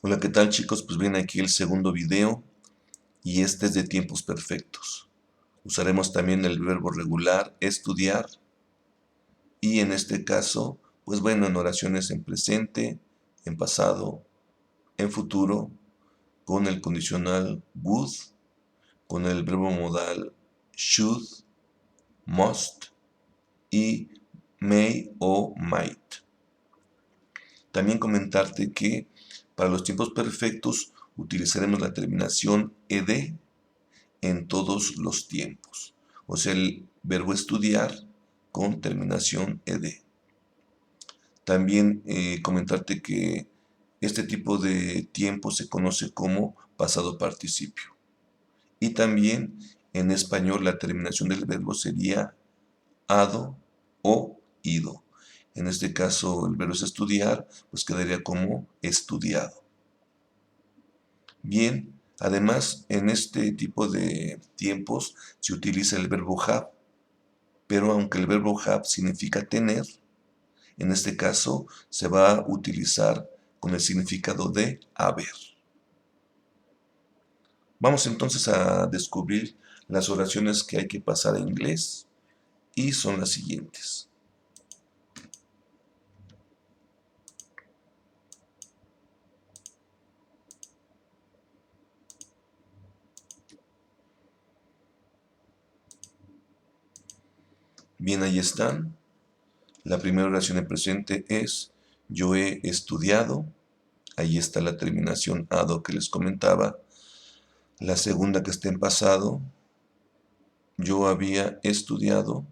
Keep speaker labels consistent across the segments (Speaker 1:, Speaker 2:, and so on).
Speaker 1: Hola, ¿qué tal chicos? Pues bien, aquí el segundo video y este es de tiempos perfectos. Usaremos también el verbo regular, estudiar, y en este caso, pues bueno, en oraciones en presente, en pasado, en futuro, con el condicional would, con el verbo modal should, must y may o might. También comentarte que para los tiempos perfectos utilizaremos la terminación ed en todos los tiempos. O sea, el verbo estudiar con terminación ed. También comentarte que este tipo de tiempo se conoce como pasado participio. Y también en español la terminación del verbo sería ado o ido. En este caso el verbo es estudiar, pues quedaría como estudiado. Bien, además en este tipo de tiempos se utiliza el verbo have, pero aunque el verbo have significa tener, en este caso se va a utilizar con el significado de haber. Vamos entonces a descubrir las oraciones que hay que pasar a inglés y son las siguientes. Bien, ahí están. La primera oración en presente es yo he estudiado. Ahí está la terminación ado que les comentaba. La segunda que está en pasado, yo había estudiado.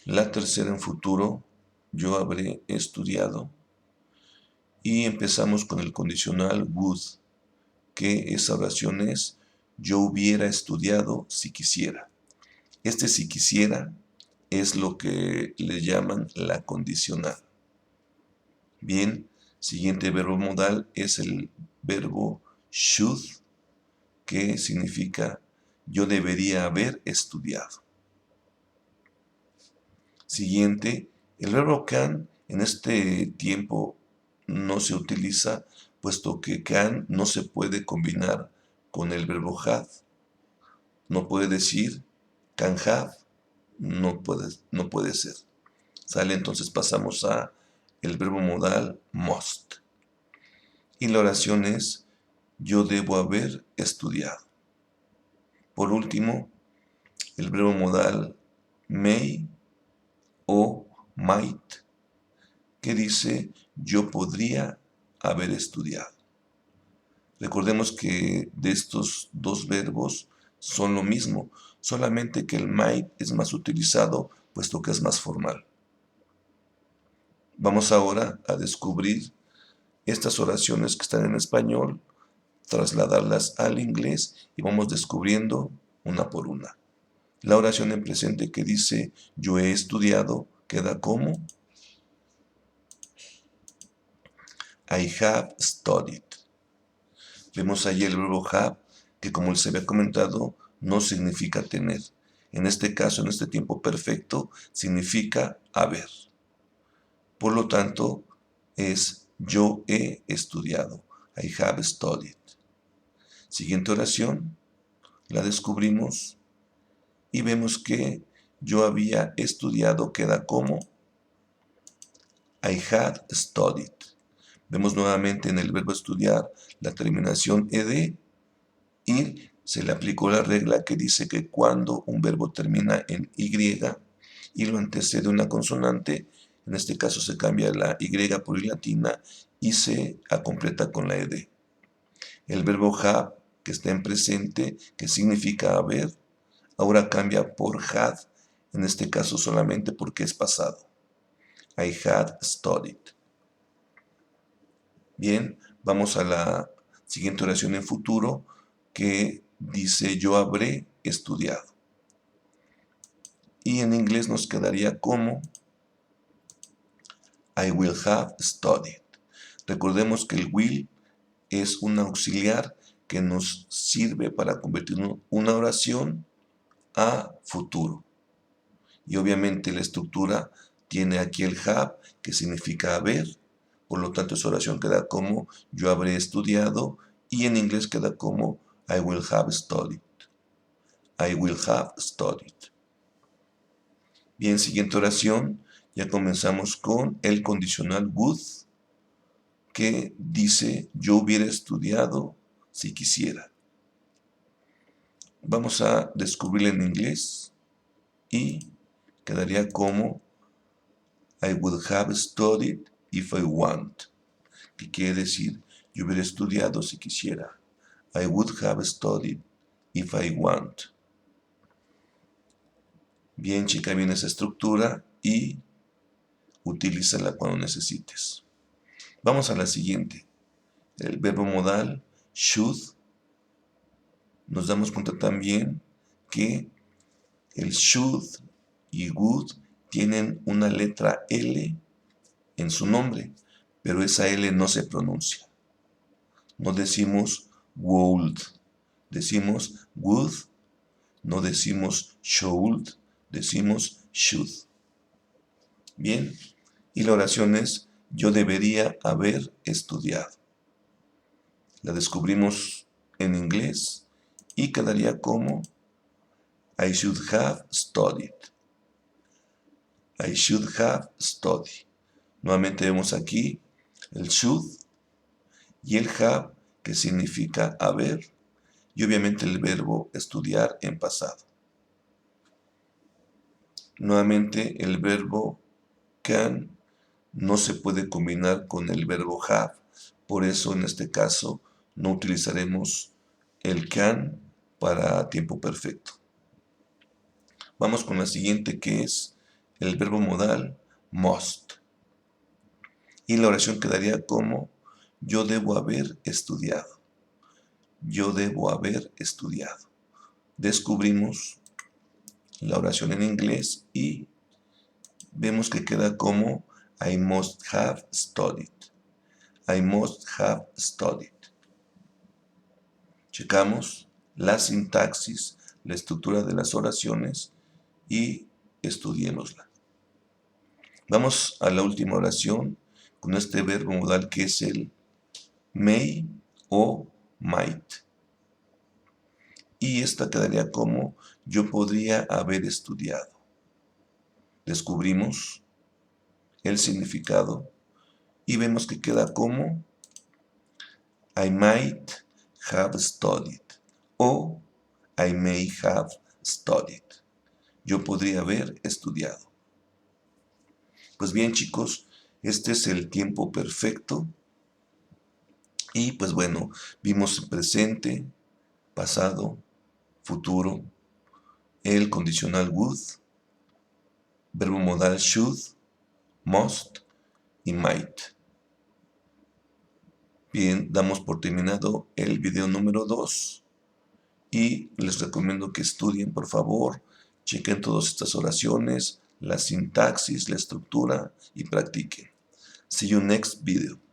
Speaker 1: La tercera en futuro, yo habré estudiado. Y empezamos con el condicional would, que esa oración es yo hubiera estudiado si quisiera. Este si quisiera es lo que le llaman la condicional. Bien, siguiente verbo modal es el verbo should, que significa yo debería haber estudiado. Siguiente, el verbo can en este tiempo no se utiliza, puesto que can no se puede combinar con el verbo have. No puede decir can have, no puede ser. ¿Sale? Entonces pasamos a el verbo modal must. Y la oración es yo debo haber estudiado. Por último, el verbo modal may o might, que dice yo podría haber estudiado. Recordemos que de estos dos verbos son lo mismo, solamente que el might es más utilizado puesto que es más formal. Vamos ahora a descubrir estas oraciones que están en español, trasladarlas al inglés y vamos descubriendo una por una. La oración en presente que dice yo he estudiado queda como I have studied. Vemos ahí el verbo have, que como se había comentado, no significa tener. En este caso, en este tiempo perfecto, significa haber. Por lo tanto, es yo he estudiado. I have studied. Siguiente oración, la descubrimos y vemos que yo había estudiado queda como I had studied. Vemos nuevamente en el verbo estudiar la terminación ed y se le aplicó la regla que dice que cuando un verbo termina en y y lo antecede una consonante, en este caso se cambia la y por y latina y se completa con la ed. El verbo have, que está en presente, que significa haber, ahora cambia por had, en este caso solamente porque es pasado. I had studied. Bien, vamos a la siguiente oración en futuro que dice yo habré estudiado. Y en inglés nos quedaría como I will have studied. Recordemos que el will es un auxiliar que nos sirve para convertir una oración a futuro. Y obviamente la estructura tiene aquí el have, que significa haber, Por lo tanto, esa oración queda como yo habré estudiado y en inglés queda como I will have studied. I will have studied. Bien, siguiente oración. Ya comenzamos con el condicional would, que dice yo hubiera estudiado si quisiera. Vamos a descubrirlo en inglés y quedaría como I would have studied if I want, que quiere decir yo hubiera estudiado si quisiera. I would have studied if I want. Bien, checa bien esa estructura y utilízala cuando necesites. Vamos a la siguiente. El verbo modal should. Nos damos cuenta también que el should y would tienen una letra L en su nombre, pero esa L no se pronuncia. No decimos would, decimos would, no decimos should, decimos should. Bien, y la oración es yo debería haber estudiado. La descubrimos en inglés y quedaría como I should have studied. I should have studied. Nuevamente vemos aquí el should y el have, que significa haber, y obviamente el verbo estudiar en pasado. Nuevamente el verbo can no se puede combinar con el verbo have, por eso en este caso no utilizaremos el can para tiempo perfecto. Vamos con la siguiente, que es el verbo modal must. Y la oración quedaría como yo debo haber estudiado. Yo debo haber estudiado. Descubrimos la oración en inglés y vemos que queda como I must have studied. I must have studied. Checamos la sintaxis, la estructura de las oraciones y estudiémosla. Vamos a la última oración con este verbo modal que es el may o might. Y esta quedaría como yo podría haber estudiado. Descubrimos el significado y vemos que queda como I might have studied o I may have studied. Yo podría haber estudiado. Pues bien, chicos, este es el tiempo perfecto. Y pues bueno, vimos presente, pasado, futuro, el condicional would, verbo modal should, must y might. Bien, damos por terminado el video número 2 y les recomiendo que estudien, por favor, chequen todas estas oraciones, la sintaxis, la estructura y practiquen. See you next video.